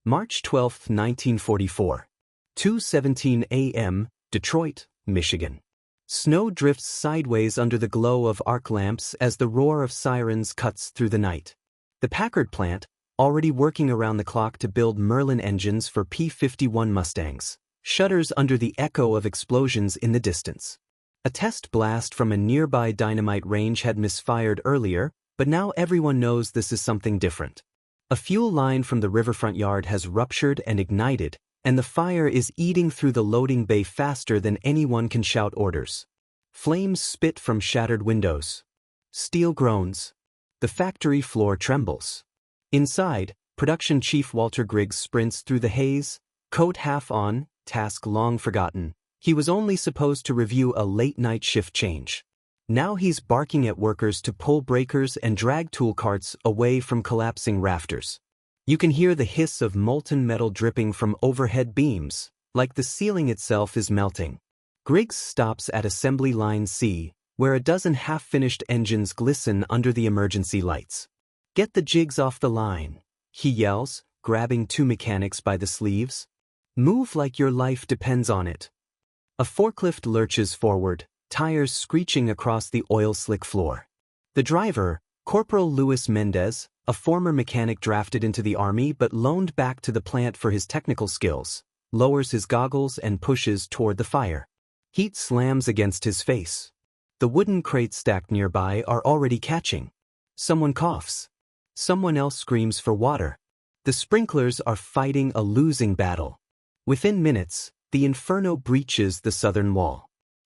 March 12, 1944. 2:17 a.m., Detroit, Michigan. Snow drifts sideways under the glow of arc lamps as the roar of sirens cuts through the night. The Packard plant, already working around the clock to build Merlin engines for P-51 Mustangs, shudders under the echo of explosions in the distance. A test blast from a nearby dynamite range had misfired earlier, but now everyone knows this is something different. A fuel line from the riverfront yard has ruptured and ignited, and the fire is eating through the loading bay faster than anyone can shout orders. Flames spit from shattered windows. Steel groans. The factory floor trembles. Inside, Production Chief Walter Griggs sprints through the haze, coat half on, task long forgotten. He was only supposed to review a late-night shift change. Now he's barking at workers to pull breakers and drag tool carts away from collapsing rafters. You can hear the hiss of molten metal dripping from overhead beams, like the ceiling itself is melting. Griggs stops at Assembly Line C, where a dozen half-finished engines glisten under the emergency lights. "Get the jigs off the line," he yells, grabbing two mechanics by the sleeves. "Move like your life depends on it." A forklift lurches forward, tires screeching across the oil-slick floor. The driver, Corporal Luis Mendez, a former mechanic drafted into the Army but loaned back to the plant for his technical skills, lowers his goggles and pushes toward the fire. Heat slams against his face. The wooden crates stacked nearby are already catching. Someone coughs. Someone else screams for water. The sprinklers are fighting a losing battle. Within minutes, the inferno breaches the southern wall.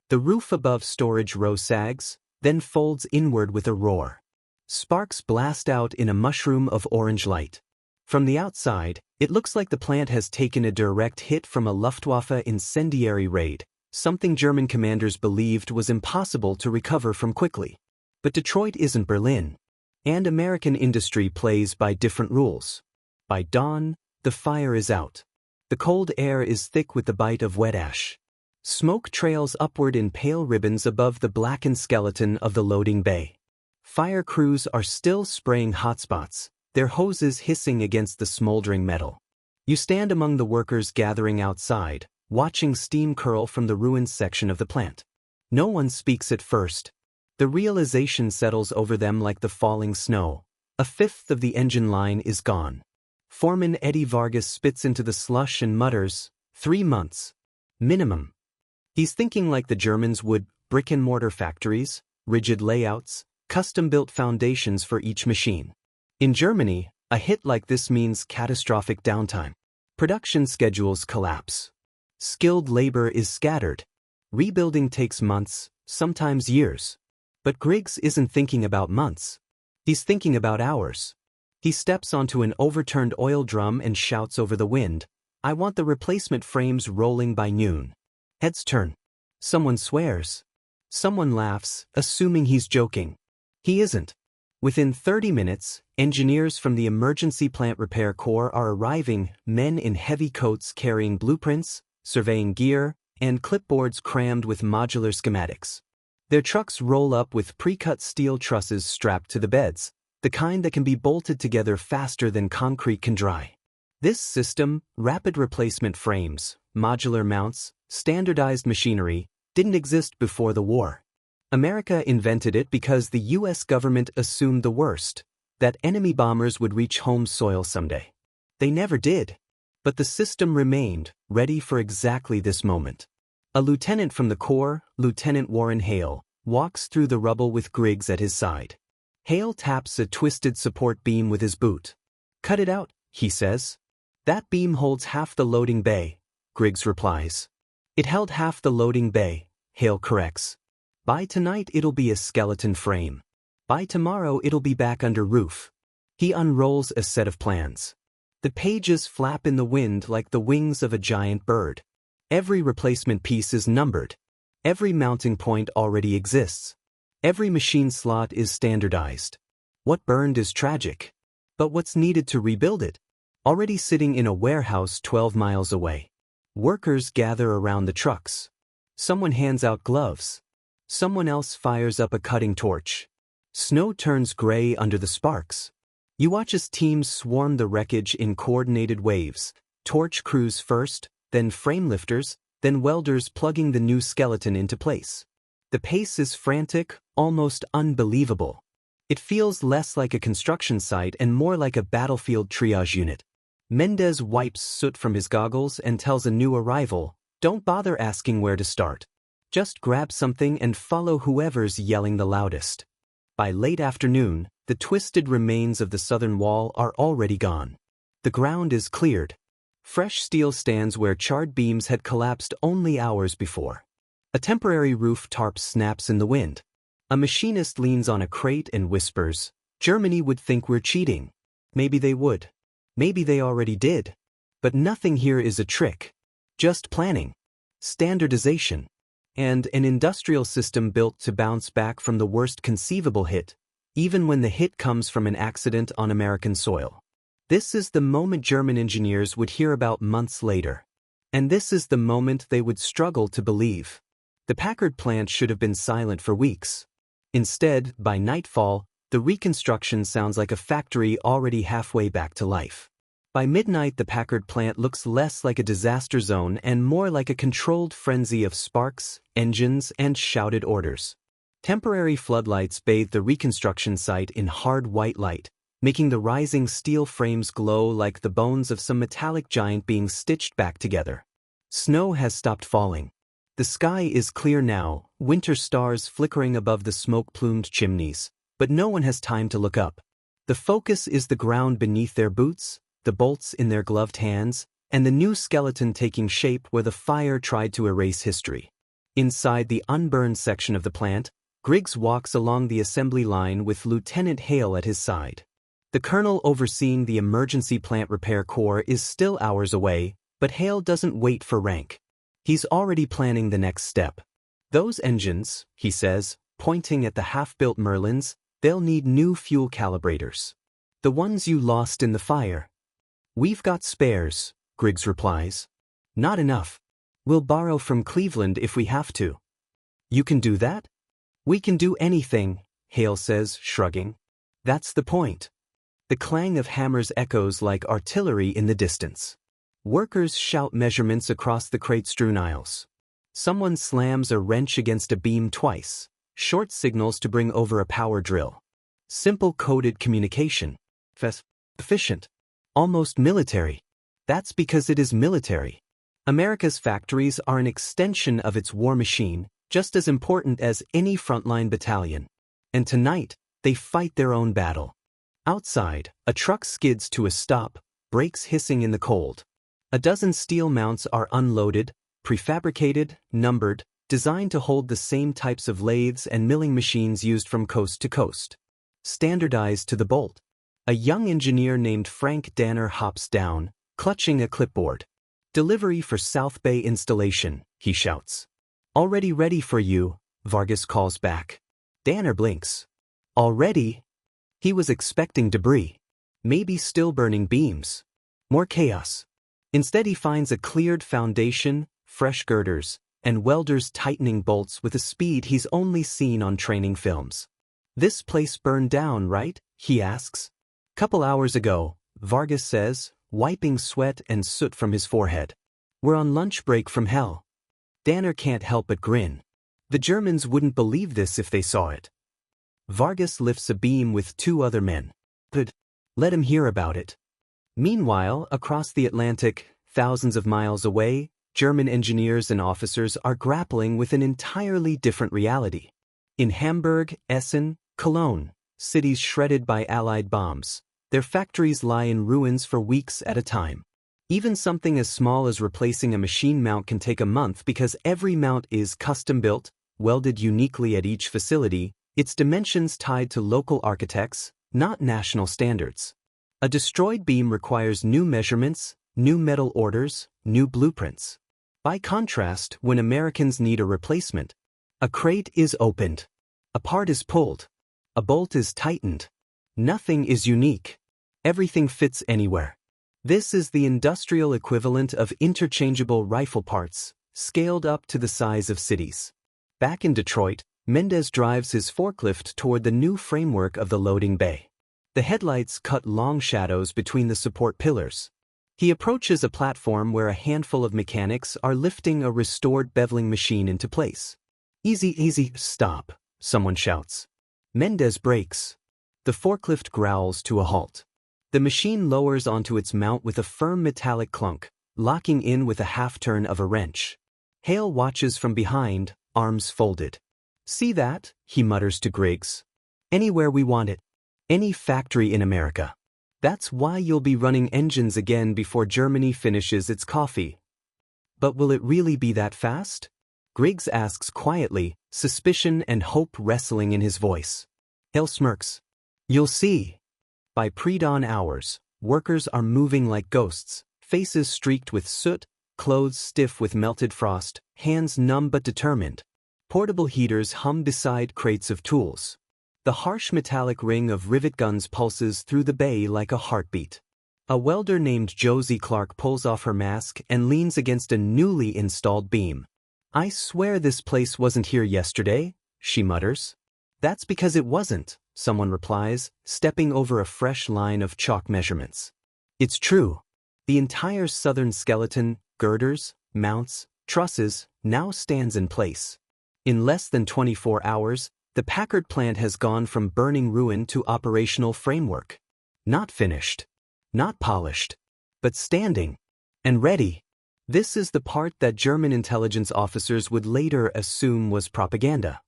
The roof above storage row sags, then folds inward with a roar. Sparks blast out in a mushroom of orange light. From the outside, it looks like the plant has taken a direct hit from a Luftwaffe incendiary raid, something German commanders believed was impossible to recover from quickly. But Detroit isn't Berlin, and American industry plays by different rules. By dawn, the fire is out. The cold air is thick with the bite of wet ash. Smoke trails upward in pale ribbons above the blackened skeleton of the loading bay. Fire crews are still spraying hotspots, their hoses hissing against the smoldering metal. You stand among the workers gathering outside, watching steam curl from the ruined section of the plant. No one speaks at first. The realization settles over them like the falling snow. A fifth of the engine line is gone. Foreman Eddie Vargas spits into the slush and mutters, 3 months. Minimum. He's thinking like the Germans would: brick-and-mortar factories, rigid layouts, custom-built foundations for each machine. In Germany, a hit like this means catastrophic downtime. Production schedules collapse. Skilled labor is scattered. Rebuilding takes months, sometimes years. But Griggs isn't thinking about months. He's thinking about hours. He steps onto an overturned oil drum and shouts over the wind, "I want the replacement frames rolling by noon." Heads turn. Someone swears. Someone laughs, assuming he's joking. He isn't. Within 30 minutes, engineers from the Emergency Plant Repair Corps are arriving, men in heavy coats carrying blueprints, surveying gear, and clipboards crammed with modular schematics. Their trucks roll up with pre-cut steel trusses strapped to the beds, the kind that can be bolted together faster than concrete can dry. This system, rapid replacement frames, modular mounts, standardized machinery, didn't exist before the war. America invented it because the U.S. government assumed the worst, that enemy bombers would reach home soil someday. They never did. But the system remained, ready for exactly this moment. A lieutenant from the Corps, Lieutenant Warren Hale, walks through the rubble with Griggs at his side. Hale taps a twisted support beam with his boot. "Cut it out," he says. "That beam holds half the loading bay," Griggs replies. "It held half the loading bay," Hale corrects. "By tonight it'll be a skeleton frame. By tomorrow it'll be back under roof." He unrolls a set of plans. The pages flap in the wind like the wings of a giant bird. Every replacement piece is numbered. Every mounting point already exists. Every machine slot is standardized. What burned is tragic. But what's needed to rebuild it? Already sitting in a warehouse 12 miles away. Workers gather around the trucks. Someone hands out gloves. Someone else fires up a cutting torch. Snow turns gray under the sparks. You watch as teams swarm the wreckage in coordinated waves, torch crews first, then frame lifters, then welders plugging the new skeleton into place. The pace is frantic, almost unbelievable. It feels less like a construction site and more like a battlefield triage unit. Mendez wipes soot from his goggles and tells a new arrival, "Don't bother asking where to start. Just grab something and follow whoever's yelling the loudest." By late afternoon, the twisted remains of the southern wall are already gone. The ground is cleared. Fresh steel stands where charred beams had collapsed only hours before. A temporary roof tarp snaps in the wind. A machinist leans on a crate and whispers, "Germany would think we're cheating." Maybe they would. Maybe they already did. But nothing here is a trick. Just planning, standardization, and an industrial system built to bounce back from the worst conceivable hit, even when the hit comes from an accident on American soil. This is the moment German engineers would hear about months later. And this is the moment they would struggle to believe. The Packard plant should have been silent for weeks. Instead, by nightfall, the reconstruction sounds like a factory already halfway back to life. By midnight, the Packard plant looks less like a disaster zone and more like a controlled frenzy of sparks, engines, and shouted orders. Temporary floodlights bathe the reconstruction site in hard white light, making the rising steel frames glow like the bones of some metallic giant being stitched back together. Snow has stopped falling. The sky is clear now, winter stars flickering above the smoke-plumed chimneys, but no one has time to look up. The focus is the ground beneath their boots, the bolts in their gloved hands, and the new skeleton taking shape where the fire tried to erase history. Inside the unburned section of the plant, Griggs walks along the assembly line with Lieutenant Hale at his side. The colonel overseeing the emergency plant repair corps is still hours away, but Hale doesn't wait for rank. He's already planning the next step. "Those engines," he says, pointing at the half-built Merlins, "they'll need new fuel calibrators. The ones you lost in the fire." "We've got spares," Griggs replies. "Not enough. We'll borrow from Cleveland if we have to." "You can do that?" "We can do anything," Hale says, shrugging. "That's the point." The clang of hammers echoes like artillery in the distance. Workers shout measurements across the crate-strewn aisles. Someone slams a wrench against a beam twice, short signals to bring over a power drill. Simple coded communication. Efficient. Almost military. That's because it is military. America's factories are an extension of its war machine, just as important as any frontline battalion. And tonight, they fight their own battle. Outside, a truck skids to a stop, brakes hissing in the cold. A dozen steel mounts are unloaded, prefabricated, numbered, designed to hold the same types of lathes and milling machines used from coast to coast. Standardized to the bolt. A young engineer named Frank Danner hops down, clutching a clipboard. "Delivery for South Bay installation," he shouts. "Already ready for you," Vargas calls back. Danner blinks. Already? He was expecting debris. Maybe still burning beams. More chaos. Instead he finds a cleared foundation, fresh girders, and welders tightening bolts with a speed he's only seen on training films. "This place burned down, right?" he asks. "Couple hours ago," Vargas says, wiping sweat and soot from his forehead. "We're on lunch break from hell." Danner can't help but grin. The Germans wouldn't believe this if they saw it. Vargas lifts a beam with two other men. "Good. Let him hear about it." Meanwhile, across the Atlantic, thousands of miles away, German engineers and officers are grappling with an entirely different reality. In Hamburg, Essen, Cologne, cities shredded by Allied bombs, their factories lie in ruins for weeks at a time. Even something as small as replacing a machine mount can take a month because every mount is custom-built, welded uniquely at each facility, its dimensions tied to local architects, not national standards. A destroyed beam requires new measurements, new metal orders, new blueprints. By contrast, when Americans need a replacement, a crate is opened. A part is pulled. A bolt is tightened. Nothing is unique. Everything fits anywhere. This is the industrial equivalent of interchangeable rifle parts, scaled up to the size of cities. Back in Detroit, Mendez drives his forklift toward the new framework of the loading bay. The headlights cut long shadows between the support pillars. He approaches a platform where a handful of mechanics are lifting a restored beveling machine into place. Easy, easy, stop, someone shouts. Mendez brakes. The forklift growls to a halt. The machine lowers onto its mount with a firm metallic clunk, locking in with a half-turn of a wrench. Hale watches from behind, arms folded. See that? He mutters to Griggs. Anywhere we want it. Any factory in America. That's why you'll be running engines again before Germany finishes its coffee. But will it really be that fast? Griggs asks quietly, suspicion and hope wrestling in his voice. Hale smirks. You'll see. By pre-dawn hours, workers are moving like ghosts, faces streaked with soot, clothes stiff with melted frost, hands numb but determined. Portable heaters hum beside crates of tools. The harsh metallic ring of rivet guns pulses through the bay like a heartbeat. A welder named Josie Clark pulls off her mask and leans against a newly installed beam. I swear this place wasn't here yesterday, she mutters. That's because it wasn't, someone replies, stepping over a fresh line of chalk measurements. It's true. The entire southern skeleton, girders, mounts, trusses, now stands in place. In less than 24 hours, the Packard plant has gone from burning ruin to operational framework. Not finished. Not polished. But standing. And ready. This is the part that German intelligence officers would later assume was propaganda.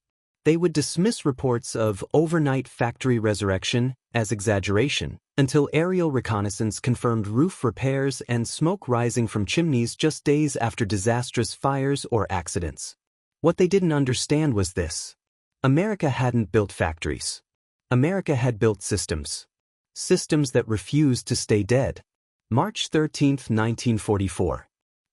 They would dismiss reports of overnight factory resurrection as exaggeration, until aerial reconnaissance confirmed roof repairs and smoke rising from chimneys just days after disastrous fires or accidents. What they didn't understand was this. America hadn't built factories. America had built systems. Systems that refused to stay dead. March 13, 1944.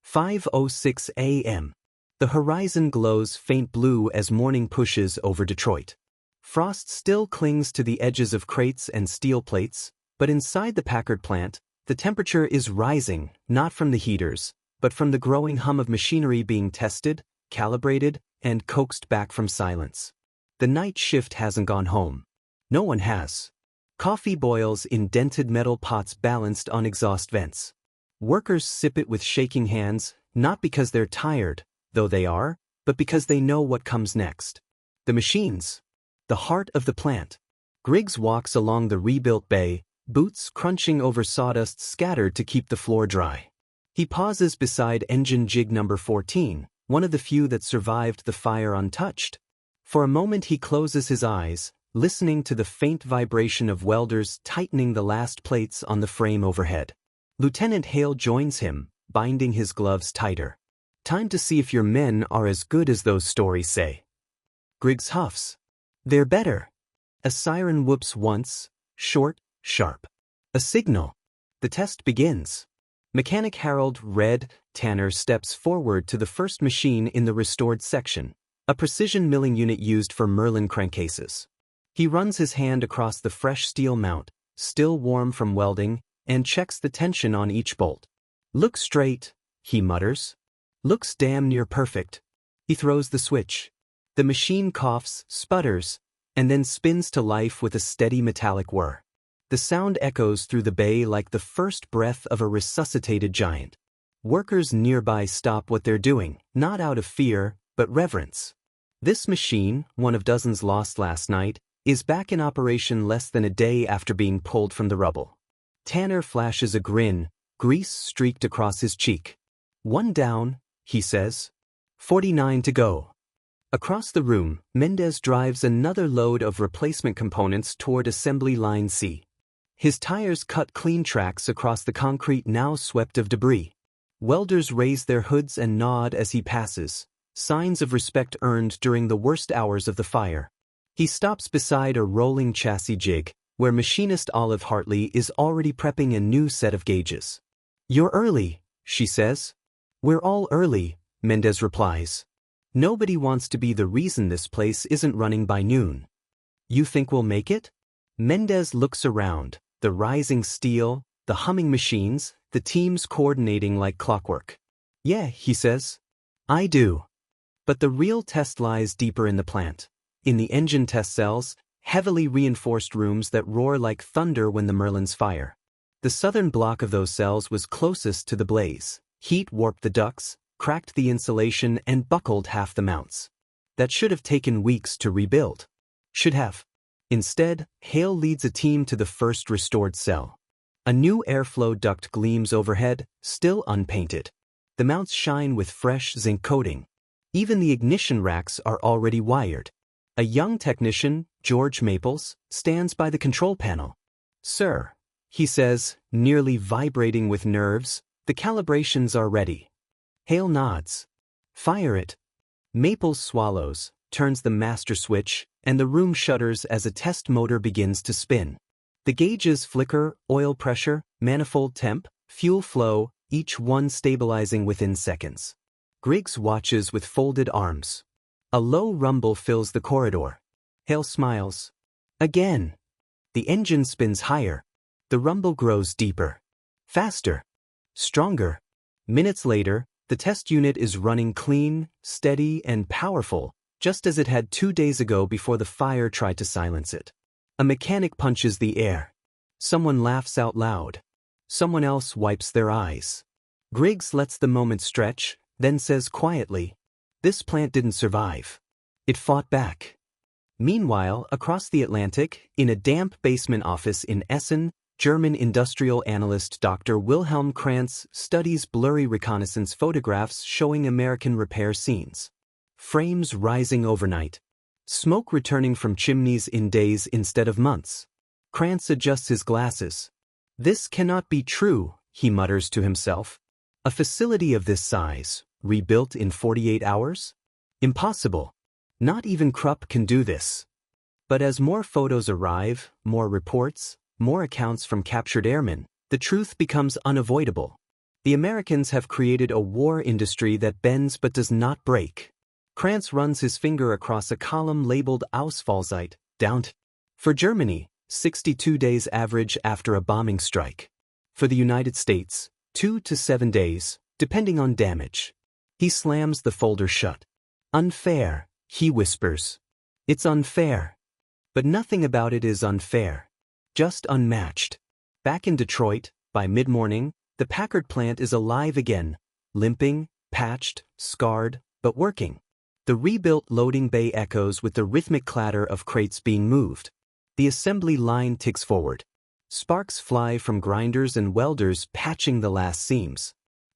5:06 a.m. The horizon glows faint blue as morning pushes over Detroit. Frost still clings to the edges of crates and steel plates, but inside the Packard plant, the temperature is rising, not from the heaters, but from the growing hum of machinery being tested, calibrated, and coaxed back from silence. The night shift hasn't gone home. No one has. Coffee boils in dented metal pots balanced on exhaust vents. Workers sip it with shaking hands, not because they're tired, though they are, but because they know what comes next. The machines. The heart of the plant. Griggs walks along the rebuilt bay, boots crunching over sawdust scattered to keep the floor dry. He pauses beside engine jig number 14, one of the few that survived the fire untouched. For a moment he closes his eyes, listening to the faint vibration of welders tightening the last plates on the frame overhead. Lieutenant Hale joins him, binding his gloves tighter. Time to see if your men are as good as those stories say. Griggs huffs. They're better. A siren whoops once, short, sharp. A signal. The test begins. Mechanic Harold Red Tanner steps forward to the first machine in the restored section, a precision milling unit used for Merlin crankcases. He runs his hand across the fresh steel mount, still warm from welding, and checks the tension on each bolt. Looks straight, he mutters. Looks damn near perfect. He throws the switch. The machine coughs, sputters, and then spins to life with a steady metallic whir. The sound echoes through the bay like the first breath of a resuscitated giant. Workers nearby stop what they're doing, not out of fear, but reverence. This machine, one of dozens lost last night, is back in operation less than a day after being pulled from the rubble. Tanner flashes a grin, grease streaked across his cheek. One down, he says. 49 to go. Across the room, Mendez drives another load of replacement components toward assembly line C. His tires cut clean tracks across the concrete now swept of debris. Welders raise their hoods and nod as he passes, signs of respect earned during the worst hours of the fire. He stops beside a rolling chassis jig, where machinist Olive Hartley is already prepping a new set of gauges. You're early, she says. We're all early, Mendez replies. Nobody wants to be the reason this place isn't running by noon. You think we'll make it? Mendez looks around, the rising steel, the humming machines, the teams coordinating like clockwork. Yeah, he says. I do. But the real test lies deeper in the plant. In the engine test cells, heavily reinforced rooms that roar like thunder when the Merlins fire. The southern block of those cells was closest to the blaze. Heat warped the ducts, cracked the insulation, and buckled half the mounts. That should have taken weeks to rebuild. Should have. Instead, Hale leads a team to the first restored cell. A new airflow duct gleams overhead, still unpainted. The mounts shine with fresh zinc coating. Even the ignition racks are already wired. A young technician, George Maples, stands by the control panel. "Sir," he says, nearly vibrating with nerves, "the calibrations are ready." Hale nods. "Fire it." Maples swallows, turns the master switch, and the room shudders as a test motor begins to spin. The gauges flicker, oil pressure, manifold temp, fuel flow, each one stabilizing within seconds. Griggs watches with folded arms. A low rumble fills the corridor. Hale smiles. Again. The engine spins higher. The rumble grows deeper. Faster. Stronger. Minutes later, the test unit is running clean, steady, and powerful, just as it had 2 days ago before the fire tried to silence it. A mechanic punches the air. Someone laughs out loud. Someone else wipes their eyes. Griggs lets the moment stretch, then says quietly, "This plant didn't survive. It fought back." Meanwhile, across the Atlantic, in a damp basement office in Essen, German industrial analyst Dr. Wilhelm Krantz studies blurry reconnaissance photographs showing American repair scenes. Frames rising overnight. Smoke returning from chimneys in days instead of months. Krantz adjusts his glasses. "This cannot be true," he mutters to himself. "A facility of this size, rebuilt in 48 hours? Impossible. Not even Krupp can do this." But as more photos arrive, more reports, more accounts from captured airmen, the truth becomes unavoidable. The Americans have created a war industry that bends but does not break. Krantz runs his finger across a column labeled Ausfallzeit, down. For Germany, 62 days average after a bombing strike. For the United States, 2 to 7 days, depending on damage. He slams the folder shut. "Unfair," he whispers. "It's unfair." But nothing about it is unfair. Just unmatched. Back in Detroit, by mid-morning, the Packard plant is alive again, limping, patched, scarred, but working. The rebuilt loading bay echoes with the rhythmic clatter of crates being moved. The assembly line ticks forward. Sparks fly from grinders and welders patching the last seams.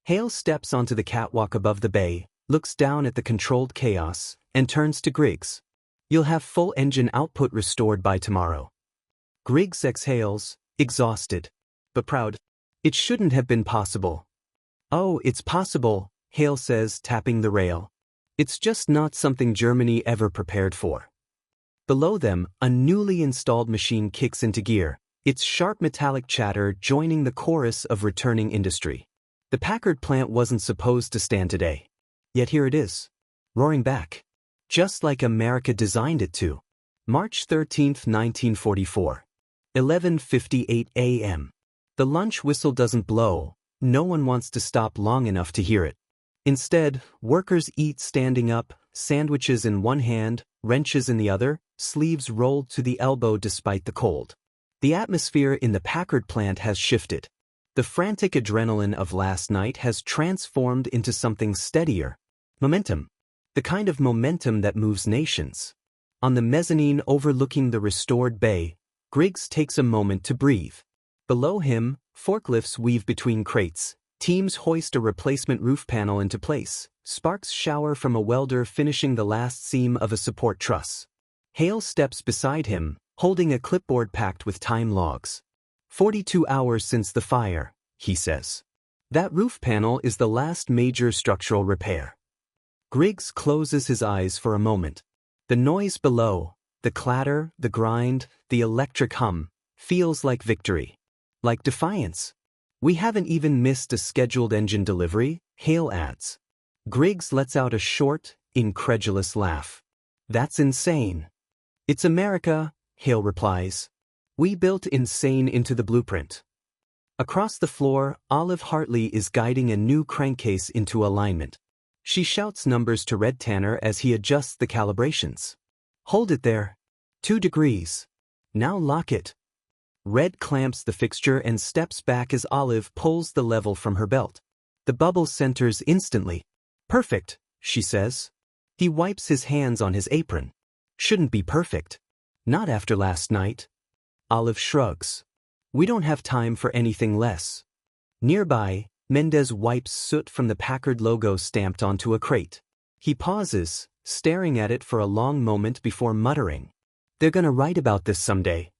Hale steps onto the catwalk above the bay, looks down at the controlled chaos, and turns to Griggs. "You'll have full engine output restored by tomorrow." Griggs exhales, exhausted, but proud. "It shouldn't have been possible." "Oh, it's possible," Hale says, tapping the rail. "It's just not something Germany ever prepared for." Below them, a newly installed machine kicks into gear, its sharp metallic chatter joining the chorus of returning industry. The Packard plant wasn't supposed to stand today. Yet here it is, roaring back. Just like America designed it to. March 13, 1944. 11:58 a.m. The lunch whistle doesn't blow. No one wants to stop long enough to hear it. Instead, workers eat standing up, sandwiches in one hand, wrenches in the other, sleeves rolled to the elbow despite the cold. The atmosphere in the Packard plant has shifted. The frantic adrenaline of last night has transformed into something steadier. Momentum. The kind of momentum that moves nations. On the mezzanine overlooking the restored bay, Griggs takes a moment to breathe. Below him, forklifts weave between crates. Teams hoist a replacement roof panel into place. Sparks shower from a welder finishing the last seam of a support truss. Hale steps beside him, holding a clipboard packed with time logs. 42 hours since the fire, he says. That roof panel is the last major structural repair. Griggs closes his eyes for a moment. The noise below, the clatter, the grind, the electric hum, feels like victory. Like defiance. "We haven't even missed a scheduled engine delivery," Hale adds. Griggs lets out a short, incredulous laugh. "That's insane." "It's America," Hale replies. "We built insane into the blueprint." Across the floor, Olive Hartley is guiding a new crankcase into alignment. She shouts numbers to Red Tanner as he adjusts the calibrations. "Hold it there." 2 degrees. Now lock it. Red clamps the fixture and steps back as Olive pulls the level from her belt. The bubble centers instantly. Perfect, she says. He wipes his hands on his apron. Shouldn't be perfect. Not after last night. Olive shrugs. We don't have time for anything less. Nearby, Mendez wipes soot from the Packard logo stamped onto a crate. He pauses, staring at it for a long moment before muttering, "They're gonna write about this someday."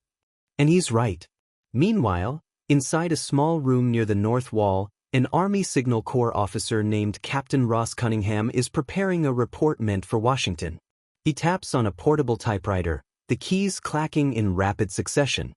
And he's right. Meanwhile, inside a small room near the north wall, an Army Signal Corps officer named Captain Ross Cunningham is preparing a report meant for Washington. He taps on a portable typewriter, the keys clacking in rapid succession.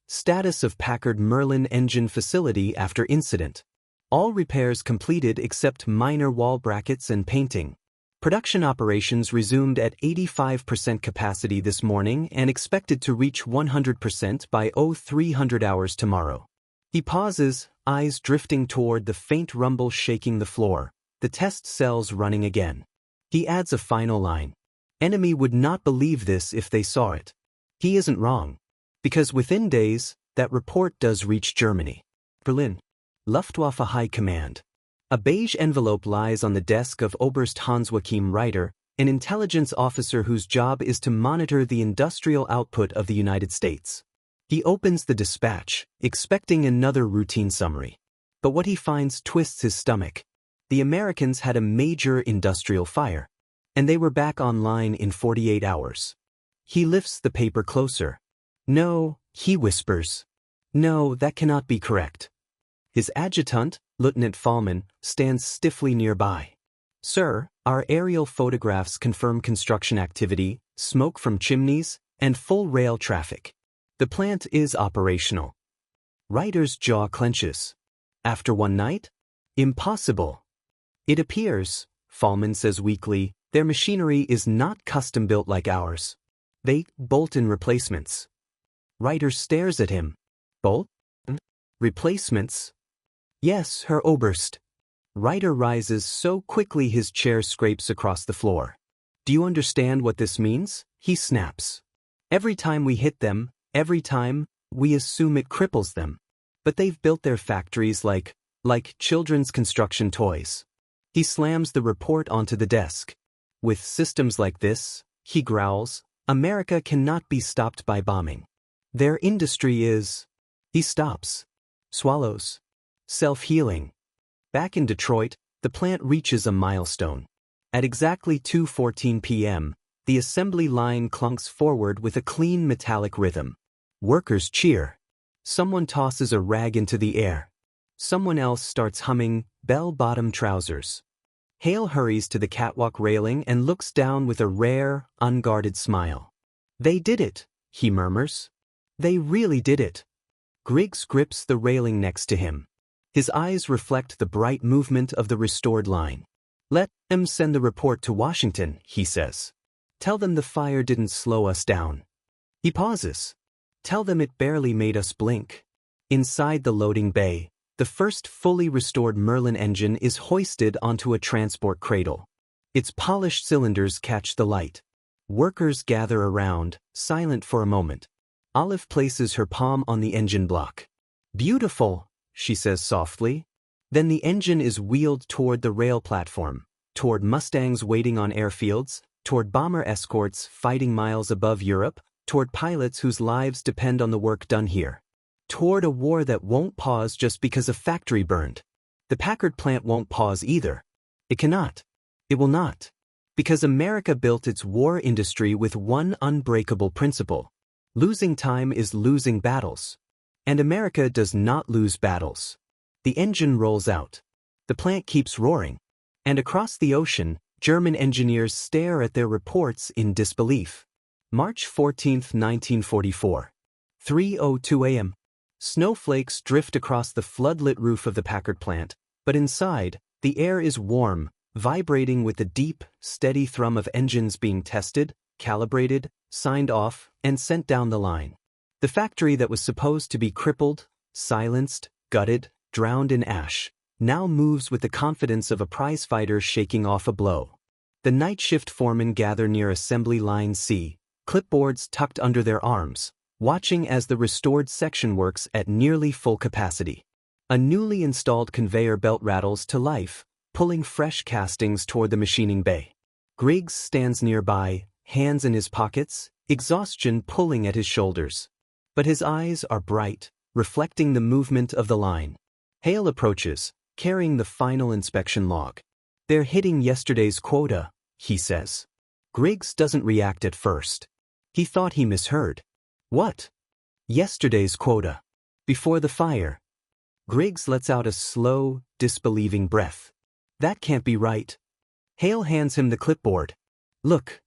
Status of Packard Merlin engine facility after incident. All repairs completed except minor wall brackets and painting. Production operations resumed at 85% capacity this morning and expected to reach 100% by 0300 hours tomorrow. He pauses, eyes drifting toward the faint rumble shaking the floor, the test cells running again. He adds a final line. Enemy would not believe this if they saw it. He isn't wrong. Because within days, that report does reach Germany. Berlin. Luftwaffe High Command. A beige envelope lies on the desk of Oberst Hans-Joachim Reiter, an intelligence officer whose job is to monitor the industrial output of the United States. He opens the dispatch, expecting another routine summary. But what he finds twists his stomach. The Americans had a major industrial fire, and they were back online in 48 hours. He lifts the paper closer. No, he whispers. No, that cannot be correct. His adjutant, Lieutenant Fallman, stands stiffly nearby. Sir, our aerial photographs confirm construction activity, smoke from chimneys, and full rail traffic. The plant is operational. Reiter's jaw clenches. After one night? Impossible. It appears, Fallman says weakly, their machinery is not custom-built like ours. They bolt-in replacements. Reiter stares at him. Bolt? Replacements? Yes, Herr Oberst. Reiter rises so quickly his chair scrapes across the floor. Do you understand what this means? He snaps. Every time we hit them, every time, we assume it cripples them. But they've built their factories like children's construction toys. He slams the report onto the desk. With systems like this, he growls, America cannot be stopped by bombing. Their industry is... He stops. Swallows. Self-healing. Back in Detroit, the plant reaches a milestone. At exactly 2:14 p.m., the assembly line clunks forward with a clean metallic rhythm. Workers cheer. Someone tosses a rag into the air. Someone else starts humming Bell-Bottom Trousers. Hale hurries to the catwalk railing and looks down with a rare, unguarded smile. They did it, he murmurs. They really did it. Griggs grips the railing next to him. His eyes reflect the bright movement of the restored line. Let them send the report to Washington, he says. Tell them the fire didn't slow us down. He pauses. Tell them it barely made us blink. Inside the loading bay, the first fully restored Merlin engine is hoisted onto a transport cradle. Its polished cylinders catch the light. Workers gather around, silent for a moment. Olive places her palm on the engine block. Beautiful, she says softly. Then the engine is wheeled toward the rail platform, toward Mustangs waiting on airfields, toward bomber escorts fighting miles above Europe, toward pilots whose lives depend on the work done here. Toward a war that won't pause just because a factory burned. The Packard plant won't pause either. It cannot. It will not. Because America built its war industry with one unbreakable principle. Losing time is losing battles. And America does not lose battles. The engine rolls out. The plant keeps roaring. And across the ocean, German engineers stare at their reports in disbelief. March 14, 1944. 3:02 a.m. Snowflakes drift across the floodlit roof of the Packard plant, but inside, the air is warm, vibrating with the deep, steady thrum of engines being tested, calibrated, signed off, and sent down the line. The factory that was supposed to be crippled, silenced, gutted, drowned in ash, now moves with the confidence of a prizefighter shaking off a blow. The night shift foremen gather near assembly line C, clipboards tucked under their arms, watching as the restored section works at nearly full capacity. A newly installed conveyor belt rattles to life, pulling fresh castings toward the machining bay. Griggs stands nearby, hands in his pockets, exhaustion pulling at his shoulders. But his eyes are bright, reflecting the movement of the line. Hale approaches, carrying the final inspection log. "They're hitting yesterday's quota," he says. Griggs doesn't react at first. He thought he misheard. "What?" "Yesterday's quota. Before the fire." Griggs lets out a slow, disbelieving breath. "That can't be right." Hale hands him the clipboard. "Look."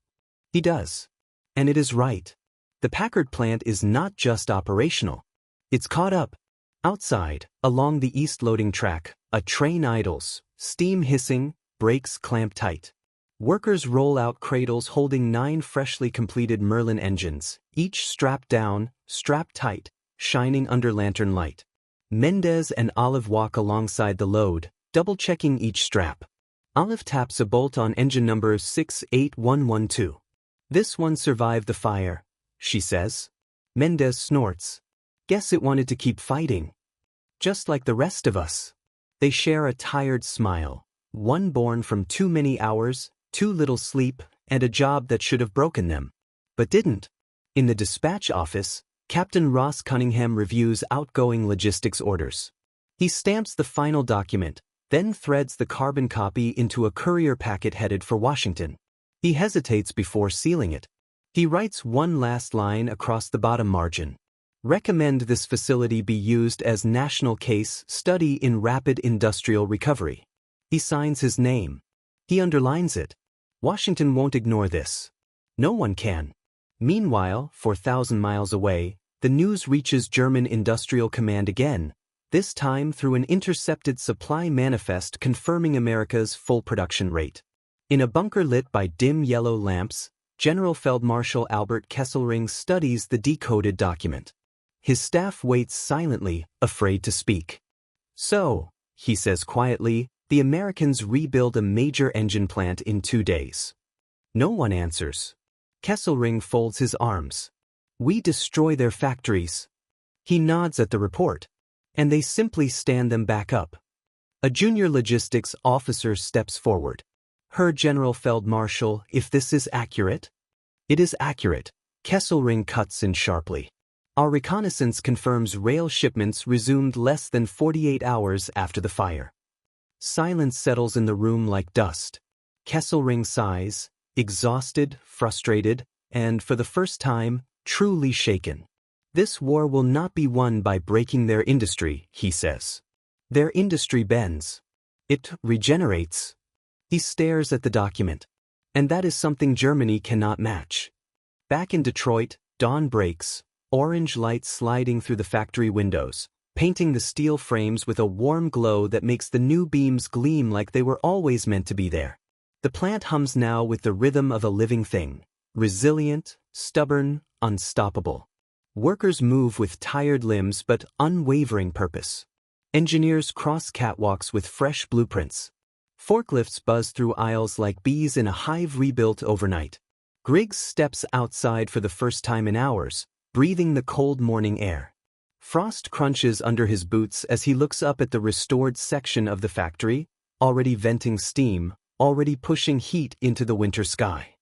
He does. And it is right. The Packard plant is not just operational. It's caught up. Outside, along the east loading track, a train idles, steam hissing, brakes clamped tight. Workers roll out cradles holding 9 freshly completed Merlin engines, each strapped down, strapped tight, shining under lantern light. Mendez and Olive walk alongside the load, double-checking each strap. Olive taps a bolt on engine number 68112. "This one survived the fire," she says. Mendez snorts. "Guess it wanted to keep fighting. Just like the rest of us." They share a tired smile, one born from too many hours, too little sleep, and a job that should have broken them. But didn't. In the dispatch office, Captain Ross Cunningham reviews outgoing logistics orders. He stamps the final document, then threads the carbon copy into a courier packet headed for Washington. He hesitates before sealing it. He writes one last line across the bottom margin. "Recommend this facility be used as national case study in rapid industrial recovery." He signs his name. He underlines it. Washington won't ignore this. No one can. Meanwhile, 4,000 miles away, the news reaches German Industrial Command again, this time through an intercepted supply manifest confirming America's full production rate. In a bunker lit by dim yellow lamps, General Feldmarschall Albert Kesselring studies the decoded document. His staff waits silently, afraid to speak. "So," he says quietly, "the Americans rebuild a major engine plant in 2 days." No one answers. Kesselring folds his arms. "We destroy their factories." He nods at the report. "And they simply stand them back up." A junior logistics officer steps forward. "Herr General Feldmarschall, if this is accurate?" "It is accurate," Kesselring cuts in sharply. "Our reconnaissance confirms rail shipments resumed less than 48 hours after the fire." Silence settles in the room like dust. Kesselring sighs, exhausted, frustrated, and, for the first time, truly shaken. "This war will not be won by breaking their industry," he says. "Their industry bends. It regenerates." He stares at the document. And that is something Germany cannot match. Back in Detroit, dawn breaks, orange light sliding through the factory windows, painting the steel frames with a warm glow that makes the new beams gleam like they were always meant to be there. The plant hums now with the rhythm of a living thing, resilient, stubborn, unstoppable. Workers move with tired limbs but unwavering purpose. Engineers cross catwalks with fresh blueprints. Forklifts buzz through aisles like bees in a hive rebuilt overnight. Griggs steps outside for the first time in hours, breathing the cold morning air. Frost crunches under his boots as he looks up at the restored section of the factory, already venting steam, already pushing heat into the winter sky.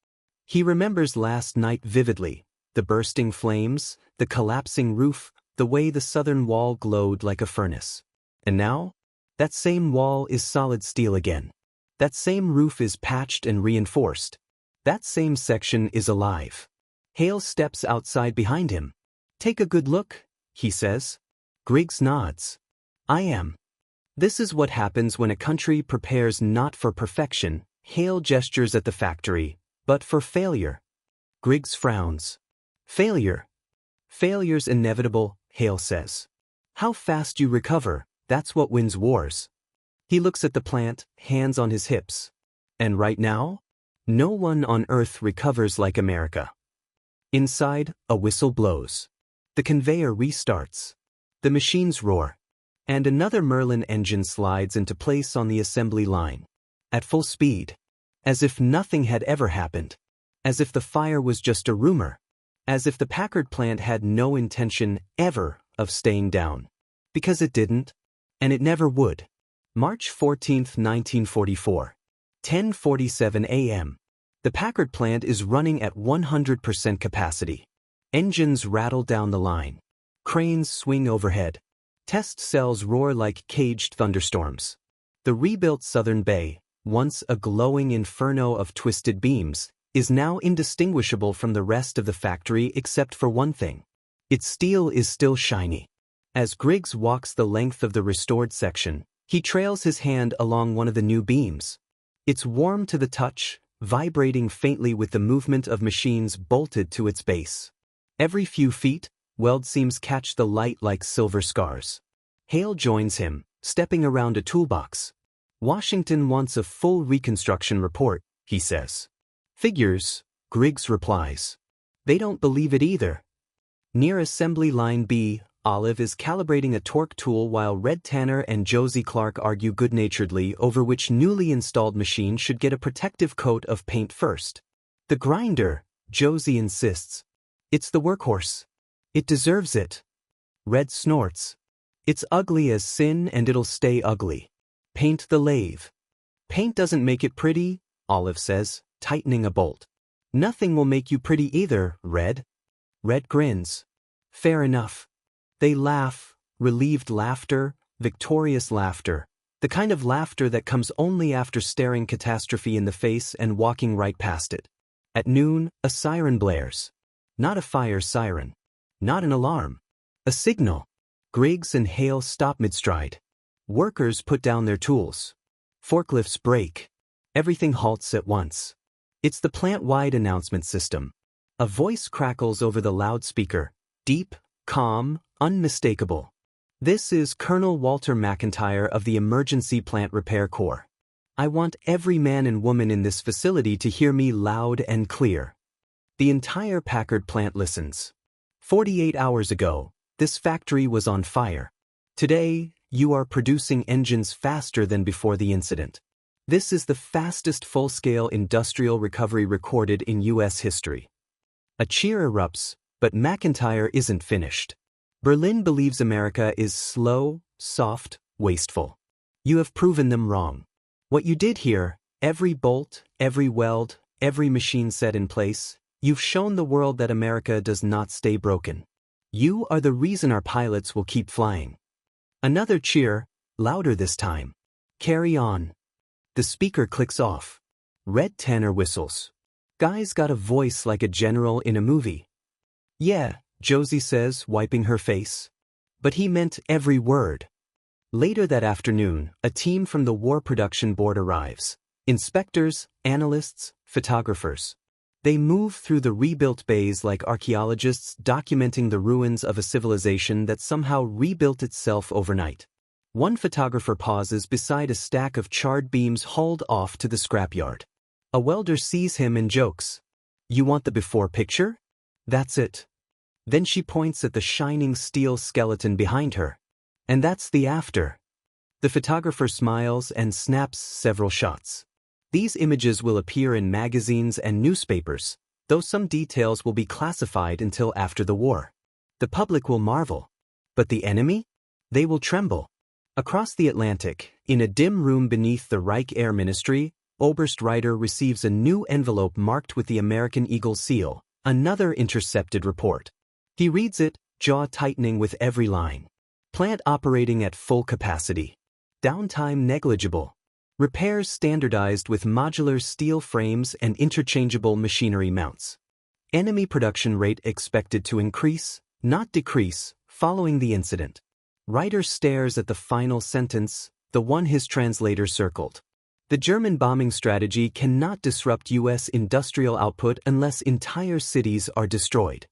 He remembers last night vividly, the bursting flames, the collapsing roof, the way the southern wall glowed like a furnace. And now, that same wall is solid steel again. That same roof is patched and reinforced. That same section is alive. Hale steps outside behind him. "Take a good look," he says. Griggs nods. "I am." This is what happens when a country prepares not for perfection, Hale gestures at the factory, but for failure. Griggs frowns. "Failure. Failure's inevitable," Hale says. "How fast you recover, that's what wins wars." He looks at the plant, hands on his hips. And right now, no one on Earth recovers like America. Inside, a whistle blows. The conveyor restarts. The machines roar. And another Merlin engine slides into place on the assembly line. At full speed. As if nothing had ever happened. As if the fire was just a rumor. As if the Packard plant had no intention ever of staying down. Because it didn't. And it never would. March 14, 1944. 10:47 a.m. The Packard plant is running at 100% capacity. Engines rattle down the line. Cranes swing overhead. Test cells roar like caged thunderstorms. The rebuilt southern bay, once a glowing inferno of twisted beams, is now indistinguishable from the rest of the factory except for one thing. Its steel is still shiny. As Griggs walks the length of the restored section, he trails his hand along one of the new beams. It's warm to the touch, vibrating faintly with the movement of machines bolted to its base. Every few feet, weld seams catch the light like silver scars. Hale joins him, stepping around a toolbox. Washington wants a full reconstruction report, he says. Figures, Griggs replies. They don't believe it either. Near assembly line B, Olive is calibrating a torque tool while Red Tanner and Josie Clark argue good-naturedly over which newly installed machine should get a protective coat of paint first. The grinder, Josie insists. It's the workhorse. It deserves it. Red snorts. It's ugly as sin and it'll stay ugly. Paint the lathe. Paint doesn't make it pretty, Olive says, tightening a bolt. Nothing will make you pretty either, Red. Red grins. Fair enough. They laugh, relieved laughter, victorious laughter, the kind of laughter that comes only after staring catastrophe in the face and walking right past it. At noon, a siren blares. Not a fire siren. Not an alarm. A signal. Griggs and Hale stop mid-stride. Workers put down their tools. Forklifts brake. Everything halts at once. It's the plant-wide announcement system. A voice crackles over the loudspeaker, deep, calm, unmistakable. This is Colonel Walter McIntyre of the Emergency Plant Repair Corps. I want every man and woman in this facility to hear me loud and clear. The entire Packard plant listens. 48 hours ago, this factory was on fire. Today, you are producing engines faster than before the incident. This is the fastest full-scale industrial recovery recorded in U.S. history. A cheer erupts, but McIntyre isn't finished. Berlin believes America is slow, soft, wasteful. You have proven them wrong. What you did here, every bolt, every weld, every machine set in place, you've shown the world that America does not stay broken. You are the reason our pilots will keep flying. Another cheer, louder this time. Carry on. The speaker clicks off. Red Tanner whistles. Guy's got a voice like a general in a movie. Yeah, Josie says, wiping her face. But he meant every word. Later that afternoon, a team from the War Production Board arrives. Inspectors, analysts, photographers. They move through the rebuilt bays like archaeologists documenting the ruins of a civilization that somehow rebuilt itself overnight. One photographer pauses beside a stack of charred beams hauled off to the scrapyard. A welder sees him and jokes. You want the before picture? That's it. Then she points at the shining steel skeleton behind her. And that's the after. The photographer smiles and snaps several shots. These images will appear in magazines and newspapers, though some details will be classified until after the war. The public will marvel. But the enemy? They will tremble. Across the Atlantic, in a dim room beneath the Reich Air Ministry, Oberst Reiter receives a new envelope marked with the American Eagle seal, another intercepted report. He reads it, jaw tightening with every line. Plant operating at full capacity. Downtime negligible. Repairs standardized with modular steel frames and interchangeable machinery mounts. Enemy production rate expected to increase, not decrease, following the incident. Reiter stares at the final sentence, the one his translator circled. The German bombing strategy cannot disrupt U.S. industrial output unless entire cities are destroyed.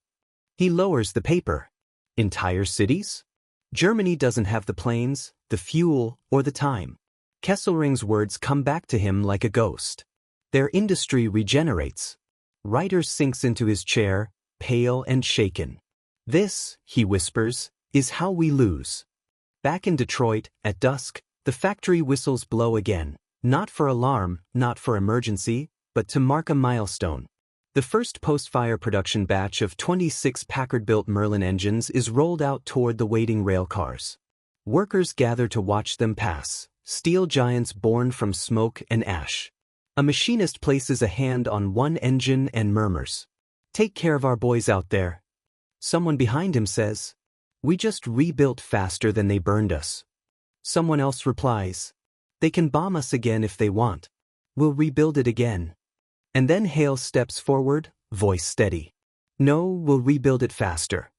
He lowers the paper. Entire cities? Germany doesn't have the planes, the fuel, or the time. Kesselring's words come back to him like a ghost. Their industry regenerates. Reiter sinks into his chair, pale and shaken. This, he whispers, is how we lose. Back in Detroit, at dusk, the factory whistles blow again, not for alarm, not for emergency, but to mark a milestone. The first post-fire production batch of 26 Packard-built Merlin engines is rolled out toward the waiting rail cars. Workers gather to watch them pass, steel giants born from smoke and ash. A machinist places a hand on one engine and murmurs, "Take care of our boys out there." Someone behind him says, "We just rebuilt faster than they burned us." Someone else replies, "They can bomb us again if they want. We'll rebuild it again." And then Hale steps forward, voice steady. "No, we'll rebuild it faster."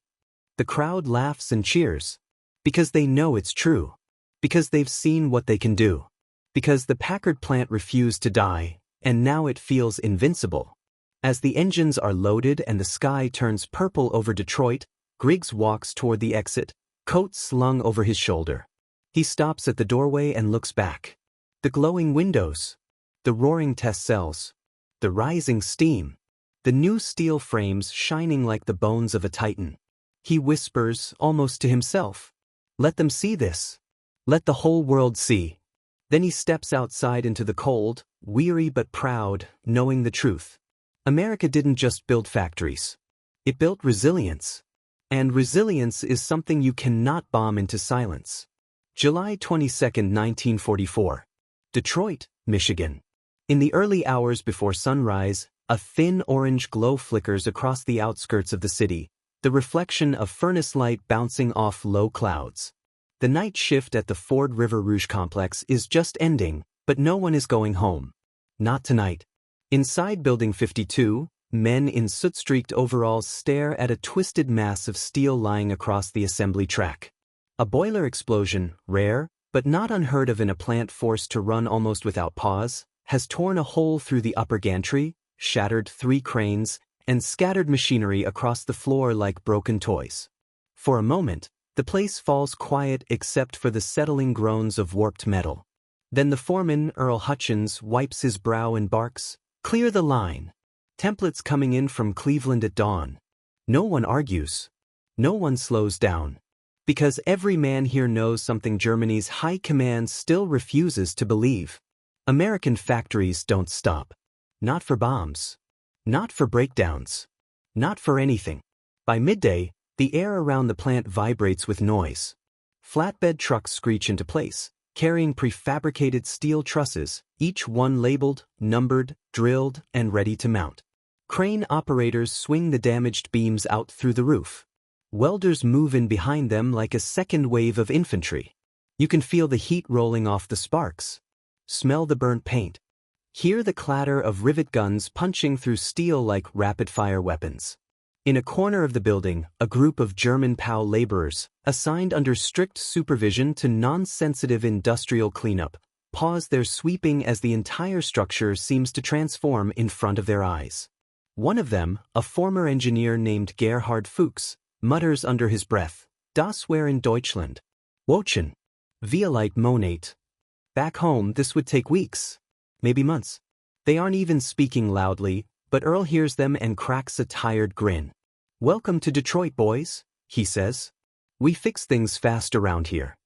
The crowd laughs and cheers. Because they know it's true. Because they've seen what they can do. Because the Packard plant refused to die, and now it feels invincible. As the engines are loaded and the sky turns purple over Detroit, Griggs walks toward the exit, coat slung over his shoulder. He stops at the doorway and looks back. The glowing windows. The roaring test cells. The rising steam. The new steel frames shining like the bones of a titan. He whispers, almost to himself, "Let them see this. Let the whole world see." Then he steps outside into the cold, weary but proud, knowing the truth. America didn't just build factories. It built resilience. And resilience is something you cannot bomb into silence. July 22, 1944. Detroit, Michigan. In the early hours before sunrise, a thin orange glow flickers across the outskirts of the city, the reflection of furnace light bouncing off low clouds. The night shift at the Ford River Rouge complex is just ending, but no one is going home. Not tonight. Inside Building 52, men in soot-streaked overalls stare at a twisted mass of steel lying across the assembly track. A boiler explosion, rare, but not unheard of in a plant forced to run almost without pause, has torn a hole through the upper gantry, shattered 3 cranes, and scattered machinery across the floor like broken toys. For a moment, the place falls quiet except for the settling groans of warped metal. Then the foreman, Earl Hutchins, wipes his brow and barks, "Clear the line." Templates coming in from Cleveland at dawn. No one argues. No one slows down. Because every man here knows something Germany's high command still refuses to believe. American factories don't stop. Not for bombs. Not for breakdowns. Not for anything. By midday, the air around the plant vibrates with noise. Flatbed trucks screech into place, carrying prefabricated steel trusses, each one labeled, numbered, drilled, and ready to mount. Crane operators swing the damaged beams out through the roof. Welders move in behind them like a second wave of infantry. You can feel the heat rolling off the sparks. Smell the burnt paint. Hear the clatter of rivet guns punching through steel like rapid-fire weapons. In a corner of the building, a group of German POW laborers, assigned under strict supervision to non-sensitive industrial cleanup, pause their sweeping as the entire structure seems to transform in front of their eyes. One of them, a former engineer named Gerhard Fuchs, mutters under his breath, "Das wäre in Deutschland. Wochen. Violite Monate." Back home, this would take weeks. Maybe months. They aren't even speaking loudly, but Earl hears them and cracks a tired grin. "Welcome to Detroit, boys," he says. "We fix things fast around here."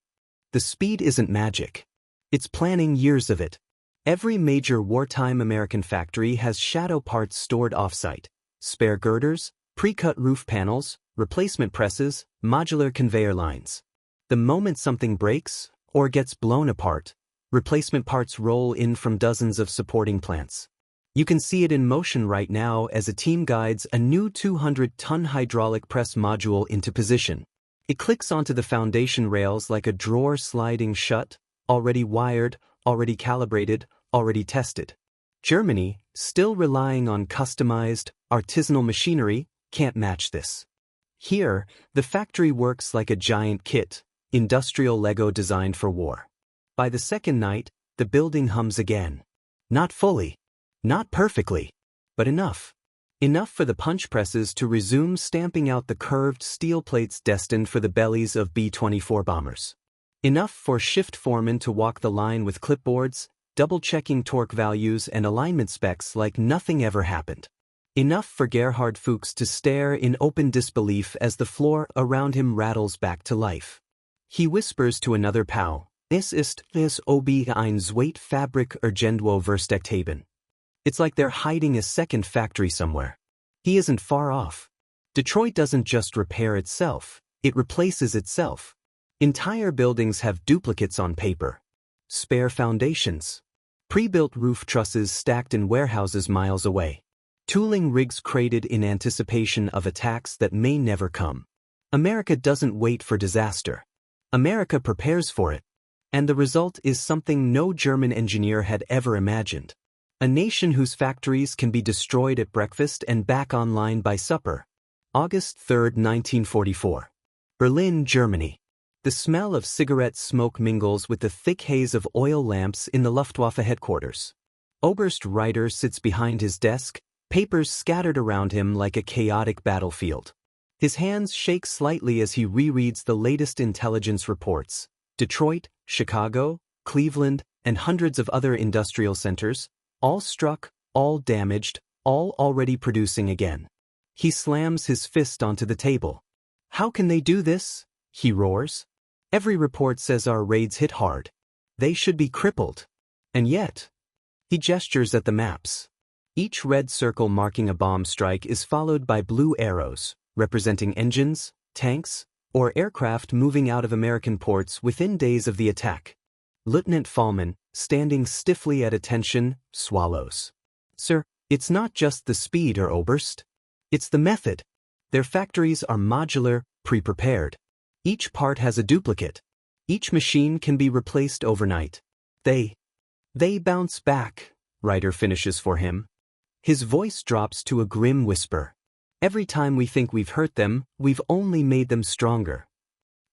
The speed isn't magic. It's planning years of it. Every major wartime American factory has shadow parts stored offsite. Spare girders, pre-cut roof panels, replacement presses, modular conveyor lines. The moment something breaks, or gets blown apart, replacement parts roll in from dozens of supporting plants. You can see it in motion right now as a team guides a new 200-ton hydraulic press module into position. It clicks onto the foundation rails like a drawer sliding shut, already wired, already calibrated, already tested. Germany, still relying on customized, artisanal machinery, can't match this. Here, the factory works like a giant kit, industrial Lego designed for war. By the second night, the building hums again. Not fully. Not perfectly. But enough. Enough for the punch presses to resume stamping out the curved steel plates destined for the bellies of B-24 bombers. Enough for shift foremen to walk the line with clipboards, double-checking torque values and alignment specs like nothing ever happened. Enough for Gerhard Fuchs to stare in open disbelief as the floor around him rattles back to life. He whispers to another POW, "Es ist es ob ein Zweitfabrik irgendwo versteckt haben." It's like they're hiding a second factory somewhere. He isn't far off. Detroit doesn't just repair itself, it replaces itself. Entire buildings have duplicates on paper. Spare foundations. Pre-built roof trusses stacked in warehouses miles away. Tooling rigs crated in anticipation of attacks that may never come. America doesn't wait for disaster. America prepares for it. And the result is something no German engineer had ever imagined. A nation whose factories can be destroyed at breakfast and back online by supper. August 3, 1944. Berlin, Germany. The smell of cigarette smoke mingles with the thick haze of oil lamps in the Luftwaffe headquarters. Oberst Reiter sits behind his desk, papers scattered around him like a chaotic battlefield. His hands shake slightly as he rereads the latest intelligence reports. Detroit, Chicago, Cleveland, and hundreds of other industrial centers, all struck, all damaged, all already producing again. He slams his fist onto the table. How can they do this? He roars. Every report says our raids hit hard. They should be crippled. And yet, he gestures at the maps. Each red circle marking a bomb strike is followed by blue arrows, representing engines, tanks, or aircraft moving out of American ports within days of the attack. Lieutenant Fallman, standing stiffly at attention, swallows. Sir, it's not just the speed, Oberst. It's the method. Their factories are modular, pre-prepared. Each part has a duplicate. Each machine can be replaced overnight. They bounce back, Reiter finishes for him. His voice drops to a grim whisper. Every time we think we've hurt them, we've only made them stronger.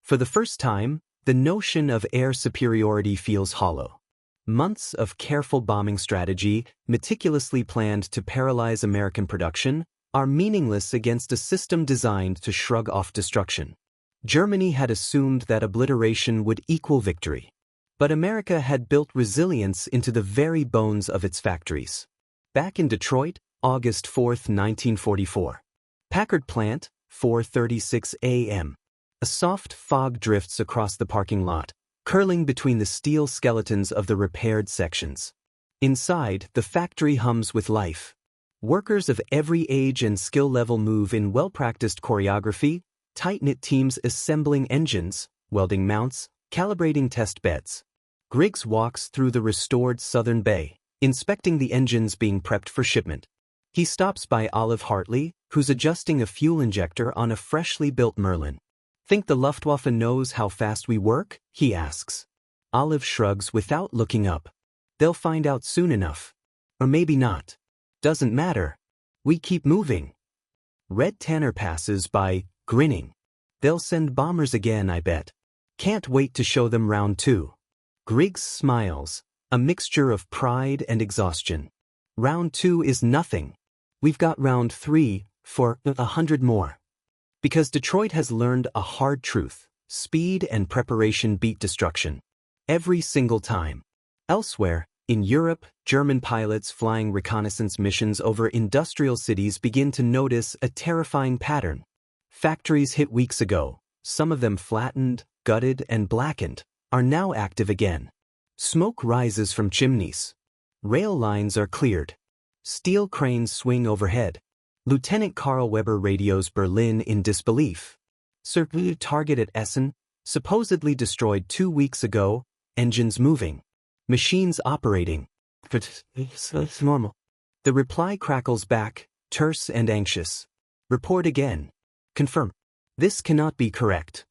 For the first time, the notion of air superiority feels hollow. Months of careful bombing strategy, meticulously planned to paralyze American production, are meaningless against a system designed to shrug off destruction. Germany had assumed that obliteration would equal victory. But America had built resilience into the very bones of its factories. Back in Detroit, August 4, 1944. Packard plant, 4:36 a.m. A soft fog drifts across the parking lot, curling between the steel skeletons of the repaired sections. Inside, the factory hums with life. Workers of every age and skill level move in well-practiced choreography, tight-knit teams assembling engines, welding mounts, calibrating test beds. Griggs walks through the restored southern bay, inspecting the engines being prepped for shipment. He stops by Olive Hartley, who's adjusting a fuel injector on a freshly built Merlin. Think the Luftwaffe knows how fast we work? He asks. Olive shrugs without looking up. They'll find out soon enough. Or maybe not. Doesn't matter. We keep moving. Red Tanner passes by, grinning. They'll send bombers again, I bet. Can't wait to show them round 2. Griggs smiles, a mixture of pride and exhaustion. Round 2 is nothing. We've got round 3 for 100 more. Because Detroit has learned a hard truth: speed and preparation beat destruction. Every single time. Elsewhere, in Europe, German pilots flying reconnaissance missions over industrial cities begin to notice a terrifying pattern. Factories hit weeks ago, some of them flattened, gutted, and blackened, are now active again. Smoke rises from chimneys. Rail lines are cleared. Steel cranes swing overhead. Lieutenant Karl Weber radios Berlin in disbelief. Sir, target at Essen, supposedly destroyed 2 weeks ago, engines moving. Machines operating. But it's normal. The reply crackles back, terse and anxious. Report again. Confirm. This cannot be correct.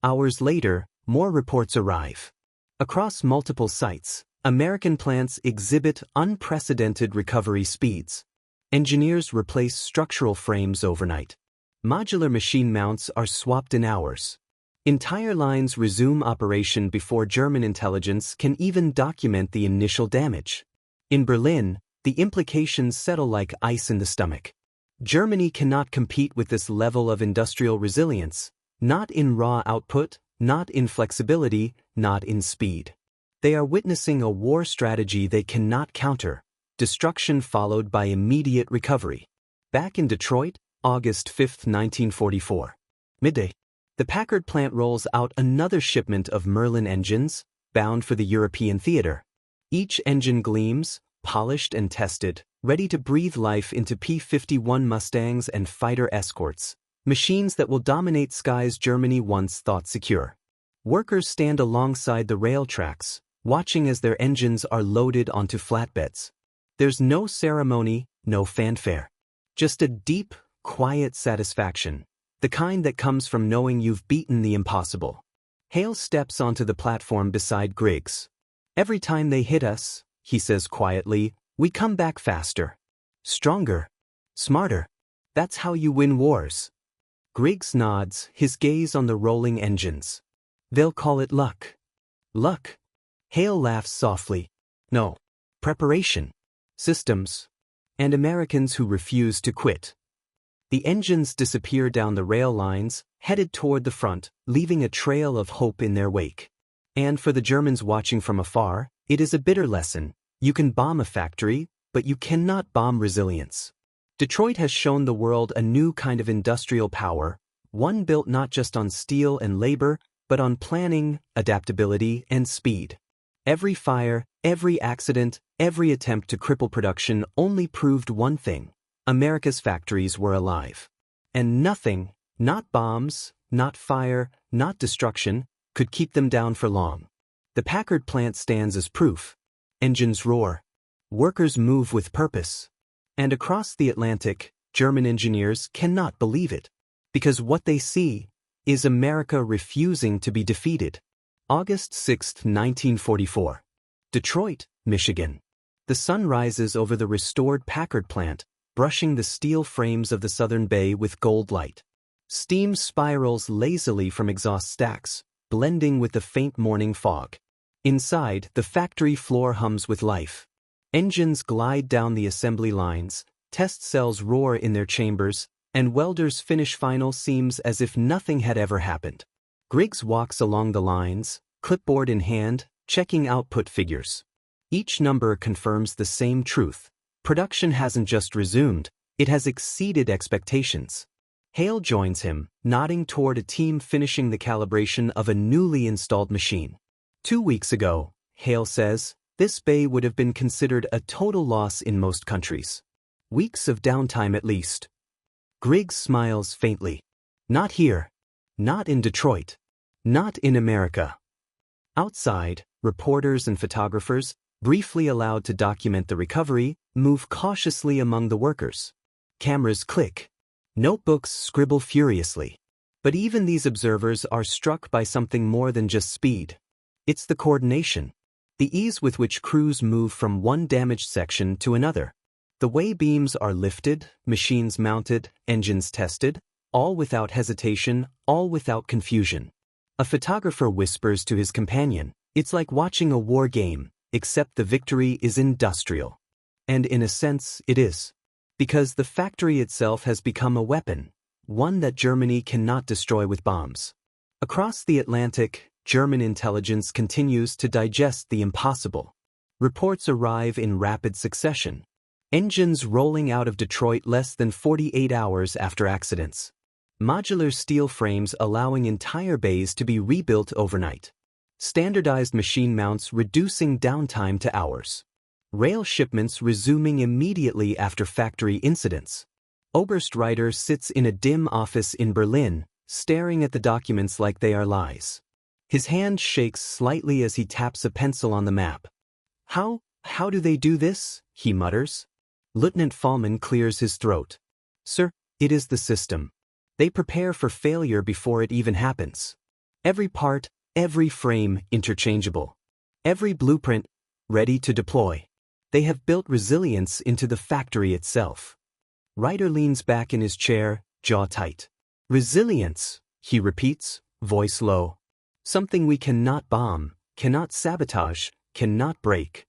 Hours later, more reports arrive. Across multiple sites, American plants exhibit unprecedented recovery speeds. Engineers replace structural frames overnight. Modular machine mounts are swapped in hours. Entire lines resume operation before German intelligence can even document the initial damage. In Berlin, the implications settle like ice in the stomach. Germany cannot compete with this level of industrial resilience, not in raw output, not in flexibility, not in speed. They are witnessing a war strategy they cannot counter, destruction followed by immediate recovery. Back in Detroit, August 5, 1944. Midday. The Packard plant rolls out another shipment of Merlin engines, bound for the European theater. Each engine gleams, polished and tested, ready to breathe life into P-51 Mustangs and fighter escorts, machines that will dominate skies Germany once thought secure. Workers stand alongside the rail tracks, watching as their engines are loaded onto flatbeds. There's no ceremony, no fanfare. Just a deep, quiet satisfaction, the kind that comes from knowing you've beaten the impossible. Hale steps onto the platform beside Griggs. "Every time they hit us," he says quietly, "we come back faster. Stronger. Smarter. That's how you win wars." Griggs nods, his gaze on the rolling engines. "They'll call it luck." "Luck?" Hale laughs softly. "No. Preparation. Systems. And Americans who refuse to quit." The engines disappear down the rail lines, headed toward the front, leaving a trail of hope in their wake. And for the Germans watching from afar, it is a bitter lesson. You can bomb a factory, but you cannot bomb resilience. Detroit has shown the world a new kind of industrial power, one built not just on steel and labor, but on planning, adaptability, and speed. Every fire, every accident, every attempt to cripple production only proved one thing: America's factories were alive. And nothing, not bombs, not fire, not destruction, could keep them down for long. The Packard plant stands as proof. Engines roar. Workers move with purpose. And across the Atlantic, German engineers cannot believe it. Because what they see is America refusing to be defeated. August 6, 1944. Detroit, Michigan. The sun rises over the restored Packard plant, brushing the steel frames of the southern bay with gold light. Steam spirals lazily from exhaust stacks, blending with the faint morning fog. Inside, the factory floor hums with life. Engines glide down the assembly lines, test cells roar in their chambers, and welders finish final seams as if nothing had ever happened. Griggs walks along the lines, clipboard in hand, checking output figures. Each number confirms the same truth. Production hasn't just resumed, it has exceeded expectations. Hale joins him, nodding toward a team finishing the calibration of a newly installed machine. 2 weeks ago, Hale says, this bay would have been considered a total loss in most countries. Weeks of downtime at least. Griggs smiles faintly. Not here. Not in Detroit. Not in America. Outside, reporters and photographers, briefly allowed to document the recovery, move cautiously among the workers. Cameras click. Notebooks scribble furiously. But even these observers are struck by something more than just speed. It's the coordination. The ease with which crews move from one damaged section to another. The way beams are lifted, machines mounted, engines tested, all without hesitation, all without confusion. A photographer whispers to his companion, "It's like watching a war game, except the victory is industrial." And in a sense, it is. Because the factory itself has become a weapon, one that Germany cannot destroy with bombs. Across the Atlantic, German intelligence continues to digest the impossible. Reports arrive in rapid succession. Engines rolling out of Detroit less than 48 hours after accidents. Modular steel frames allowing entire bays to be rebuilt overnight. Standardized machine mounts reducing downtime to hours. Rail shipments resuming immediately after factory incidents. Oberstreiter sits in a dim office in Berlin, staring at the documents like they are lies. His hand shakes slightly as he taps a pencil on the map. How do they do this?" he mutters. Lieutenant Fallman clears his throat. "Sir, it is the system. They prepare for failure before it even happens. Every part, every frame interchangeable. Every blueprint ready to deploy. They have built resilience into the factory itself." Ryder leans back in his chair, jaw tight. "Resilience," he repeats, voice low. "Something we cannot bomb, cannot sabotage, cannot break."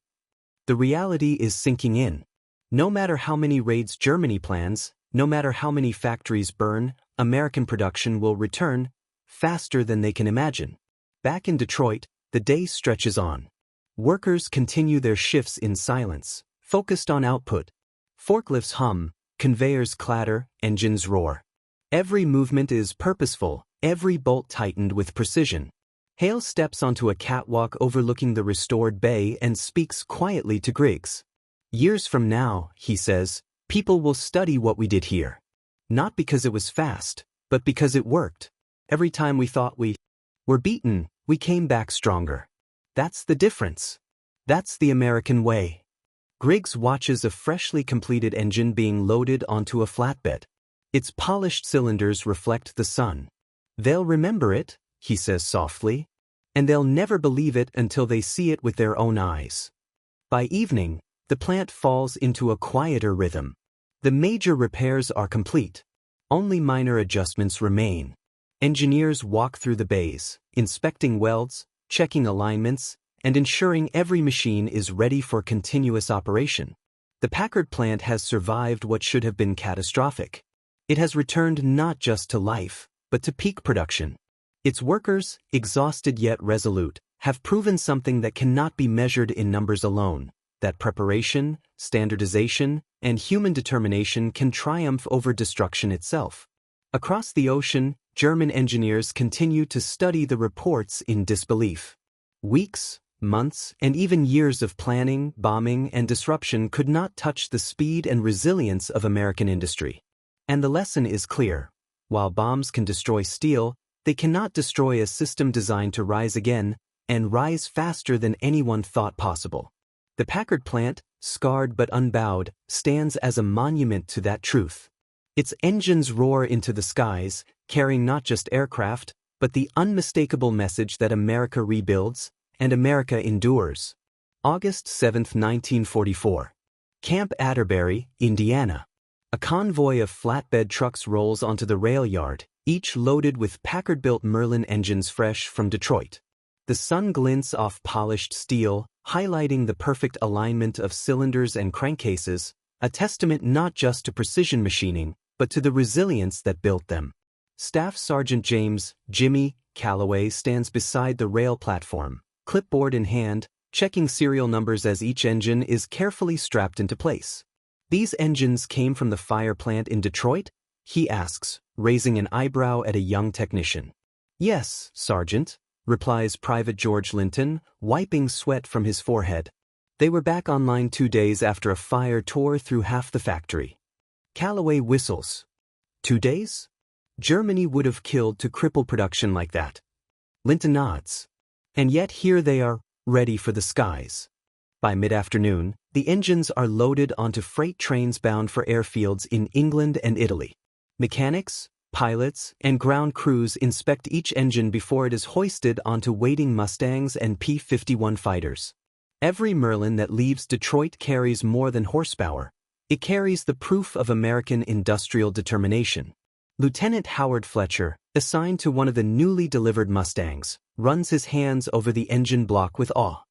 The reality is sinking in. No matter how many raids Germany plans, no matter how many factories burn, American production will return faster than they can imagine. Back in Detroit, the day stretches on. Workers continue their shifts in silence, focused on output. Forklifts hum, conveyors clatter, engines roar. Every movement is purposeful, every bolt tightened with precision. Hale steps onto a catwalk overlooking the restored bay and speaks quietly to Griggs. Years from now, he says, people will study what we did here. Not because it was fast, but because it worked. Every time we thought we were beaten, we came back stronger. That's the difference. That's the American way. Griggs watches a freshly completed engine being loaded onto a flatbed. Its polished cylinders reflect the sun. They'll remember it, he says softly, and they'll never believe it until they see it with their own eyes. By evening, the plant falls into a quieter rhythm. The major repairs are complete. Only minor adjustments remain. Engineers walk through the bays, inspecting welds, checking alignments, and ensuring every machine is ready for continuous operation. The Packard plant has survived what should have been catastrophic. It has returned not just to life, but to peak production. Its workers, exhausted yet resolute, have proven something that cannot be measured in numbers alone, that preparation, standardization, and human determination can triumph over destruction itself. Across the ocean, German engineers continue to study the reports in disbelief. Weeks, months, and even years of planning, bombing, and disruption could not touch the speed and resilience of American industry. And the lesson is clear. While bombs can destroy steel, they cannot destroy a system designed to rise again, and rise faster than anyone thought possible. The Packard plant, scarred but unbowed, stands as a monument to that truth. Its engines roar into the skies, carrying not just aircraft, but the unmistakable message that America rebuilds, and America endures. August 7, 1944. Camp Atterbury, Indiana. A convoy of flatbed trucks rolls onto the rail yard, each loaded with Packard-built Merlin engines fresh from Detroit. The sun glints off polished steel, highlighting the perfect alignment of cylinders and crankcases, a testament not just to precision machining, but to the resilience that built them. Staff Sergeant James "Jimmy" Calloway stands beside the rail platform, clipboard in hand, checking serial numbers as each engine is carefully strapped into place. These engines came from the fire plant in Detroit? He asks, raising an eyebrow at a young technician. Yes, Sergeant, replies Private George Linton, wiping sweat from his forehead. They were back online 2 days after a fire tore through half the factory. Calloway whistles. 2 days? Germany would have killed to cripple production like that. Linton nods. And yet here they are, ready for the skies. By mid-afternoon, the engines are loaded onto freight trains bound for airfields in England and Italy. Mechanics, pilots, and ground crews inspect each engine before it is hoisted onto waiting Mustangs and P-51 fighters. Every Merlin that leaves Detroit carries more than horsepower. It carries the proof of American industrial determination. Lieutenant Howard Fletcher, assigned to one of the newly delivered Mustangs, runs his hands over the engine block with awe.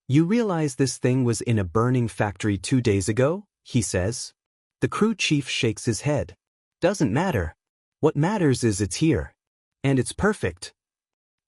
You realize this thing was in a burning factory 2 days ago? He says. The crew chief shakes his head. Doesn't matter. What matters is it's here. And it's perfect.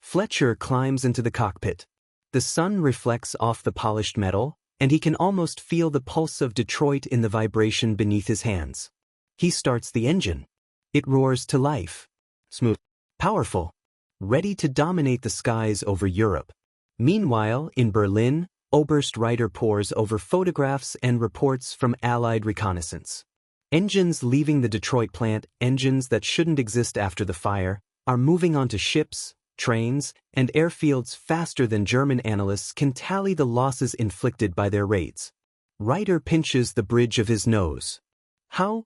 Fletcher climbs into the cockpit. The sun reflects off the polished metal, and he can almost feel the pulse of Detroit in the vibration beneath his hands. He starts the engine. It roars to life. Smooth, powerful, ready to dominate the skies over Europe. Meanwhile, in Berlin, Oberst Reiter pores over photographs and reports from Allied reconnaissance. Engines leaving the Detroit plant, engines that shouldn't exist after the fire, are moving onto ships, trains, and airfields faster than German analysts can tally the losses inflicted by their raids. Reiter pinches the bridge of his nose. How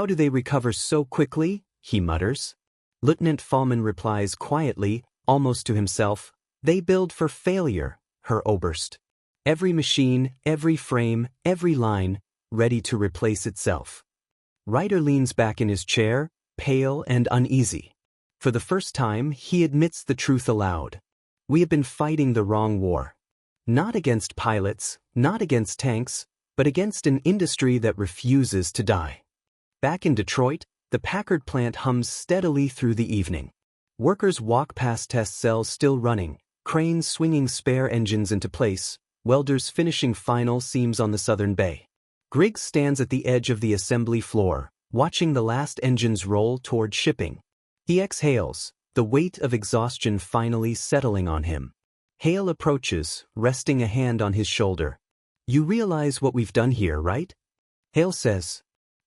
do they recover so quickly? He mutters. Lieutenant Fallman replies quietly, almost to himself, they build for failure, Herr Oberst. Every machine, every frame, every line, ready to replace itself. Reiter leans back in his chair, pale and uneasy. For the first time, he admits the truth aloud. We have been fighting the wrong war. Not against pilots, not against tanks, but against an industry that refuses to die. Back in Detroit, the Packard plant hums steadily through the evening. Workers walk past test cells still running, cranes swinging spare engines into place, welders finishing final seams on the southern bay. Griggs stands at the edge of the assembly floor, watching the last engines roll toward shipping. He exhales, the weight of exhaustion finally settling on him. Hale approaches, resting a hand on his shoulder. You realize what we've done here, right? Hale says.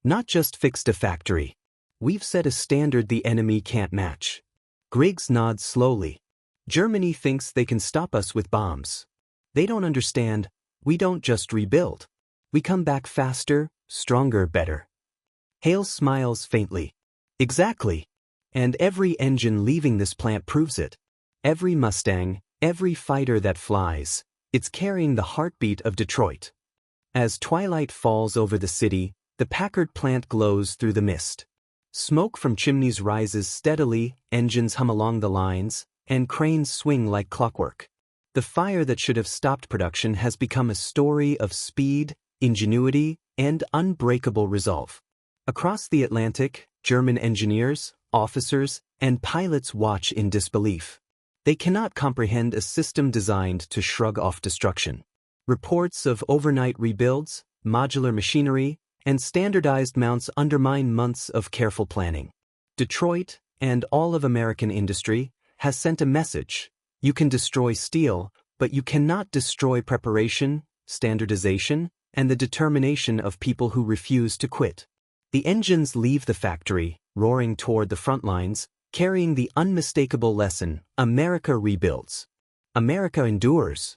Not just fixed a factory. We've set a standard the enemy can't match. Griggs nods slowly. Germany thinks they can stop us with bombs. They don't understand, we don't just rebuild. We come back faster, stronger, better. Hale smiles faintly. Exactly. And every engine leaving this plant proves it. Every Mustang, every fighter that flies, it's carrying the heartbeat of Detroit. As twilight falls over the city, the Packard plant glows through the mist. Smoke from chimneys rises steadily, engines hum along the lines, and cranes swing like clockwork. The fire that should have stopped production has become a story of speed, ingenuity, and unbreakable resolve. Across the Atlantic, German engineers, officers, and pilots watch in disbelief. They cannot comprehend a system designed to shrug off destruction. Reports of overnight rebuilds, modular machinery, and standardized mounts undermine months of careful planning. Detroit, and all of American industry, has sent a message. You can destroy steel, but you cannot destroy preparation, standardization, and the determination of people who refuse to quit. The engines leave the factory, roaring toward the front lines, carrying the unmistakable lesson: America rebuilds. America endures.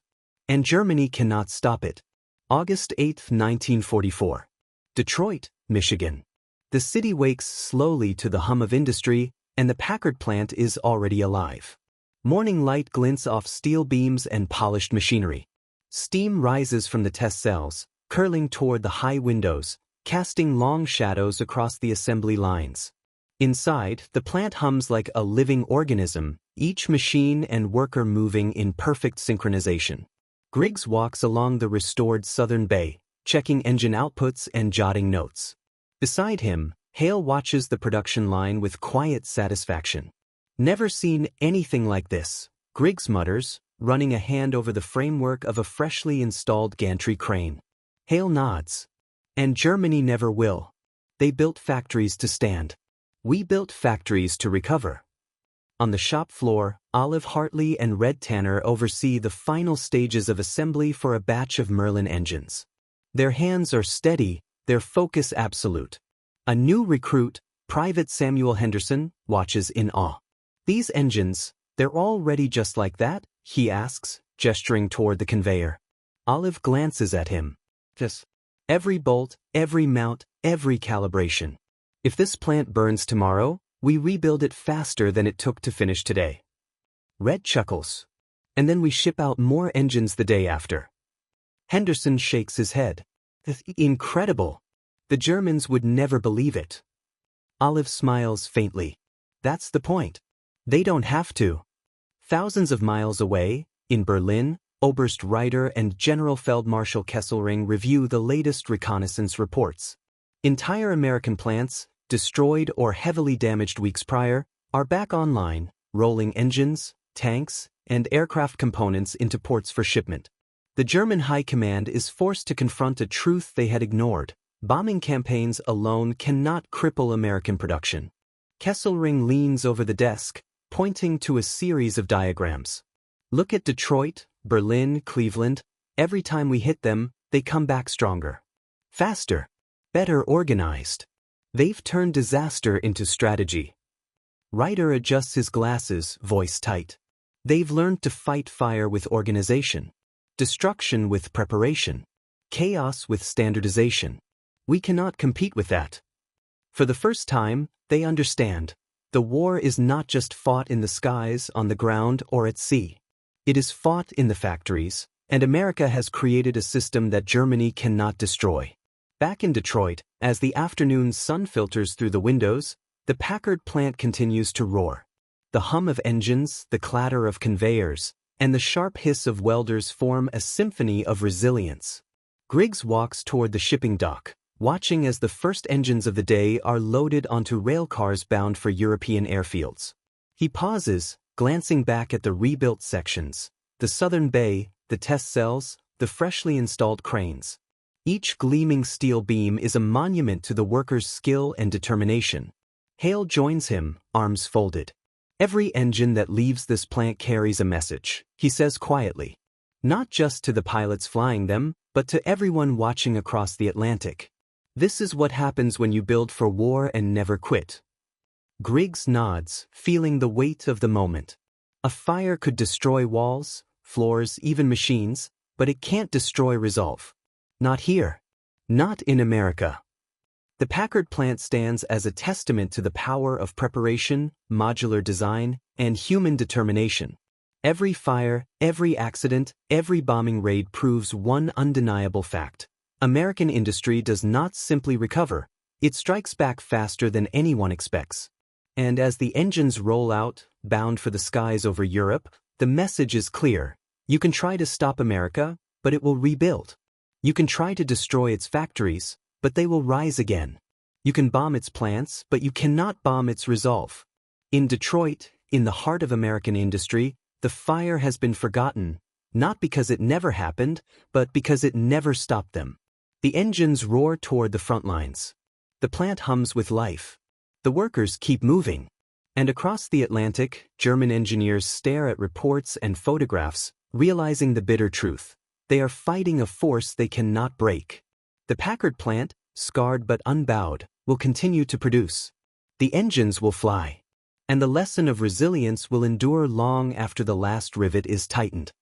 And Germany cannot stop it. August 8, 1944. Detroit, Michigan. The city wakes slowly to the hum of industry, and the Packard plant is already alive. Morning light glints off steel beams and polished machinery. Steam rises from the test cells, curling toward the high windows, casting long shadows across the assembly lines. Inside, the plant hums like a living organism, each machine and worker moving in perfect synchronization. Griggs walks along the restored southern bay, checking engine outputs and jotting notes. Beside him, Hale watches the production line with quiet satisfaction. Never seen anything like this, Griggs mutters, running a hand over the framework of a freshly installed gantry crane. Hale nods. And Germany never will. They built factories to stand. We built factories to recover. On the shop floor, Olive Hartley and Red Tanner oversee the final stages of assembly for a batch of Merlin engines. Their hands are steady, their focus absolute. A new recruit, Private Samuel Henderson, watches in awe. These engines, they're all ready just like that? He asks, gesturing toward the conveyor. Olive glances at him. Just every bolt, every mount, every calibration. If this plant burns tomorrow, we rebuild it faster than it took to finish today. Red chuckles. And then we ship out more engines the day after. Henderson shakes his head. Incredible. The Germans would never believe it. Olive smiles faintly. That's the point. They don't have to. Thousands of miles away, in Berlin, Oberst Reiter and General Feldmarschall Kesselring review the latest reconnaissance reports. Entire American plants, destroyed or heavily damaged weeks prior, are back online, rolling engines, tanks, and aircraft components into ports for shipment. The German High Command is forced to confront a truth they had ignored. Bombing campaigns alone cannot cripple American production. Kesselring leans over the desk, pointing to a series of diagrams. Look at Detroit, Berlin, Cleveland. Every time we hit them, they come back stronger. Faster. Better organized. They've turned disaster into strategy. Reiter adjusts his glasses, voice tight. They've learned to fight fire with organization. Destruction with preparation. Chaos with standardization. We cannot compete with that. For the first time, they understand. The war is not just fought in the skies, on the ground, or at sea. It is fought in the factories, and America has created a system that Germany cannot destroy. Back in Detroit, as the afternoon sun filters through the windows, the Packard plant continues to roar. The hum of engines, the clatter of conveyors, and the sharp hiss of welders form a symphony of resilience. Griggs walks toward the shipping dock, watching as the first engines of the day are loaded onto rail cars bound for European airfields. He pauses, glancing back at the rebuilt sections, the southern bay, the test cells, the freshly installed cranes. Each gleaming steel beam is a monument to the workers' skill and determination. Hale joins him, arms folded. Every engine that leaves this plant carries a message, he says quietly. Not just to the pilots flying them, but to everyone watching across the Atlantic. This is what happens when you build for war and never quit. Griggs nods, feeling the weight of the moment. A fire could destroy walls, floors, even machines, but it can't destroy resolve. Not here. Not in America. The Packard plant stands as a testament to the power of preparation, modular design, and human determination. Every fire, every accident, every bombing raid proves one undeniable fact. American industry does not simply recover, it strikes back faster than anyone expects. And as the engines roll out, bound for the skies over Europe, the message is clear. You can try to stop America, but it will rebuild. You can try to destroy its factories, but they will rise again. You can bomb its plants, but you cannot bomb its resolve. In Detroit, in the heart of American industry, the fire has been forgotten, not because it never happened, but because it never stopped them. The engines roar toward the front lines. The plant hums with life. The workers keep moving. And across the Atlantic, German engineers stare at reports and photographs, realizing the bitter truth. They are fighting a force they cannot break. The Packard plant, scarred but unbowed, will continue to produce. The engines will fly. And the lesson of resilience will endure long after the last rivet is tightened.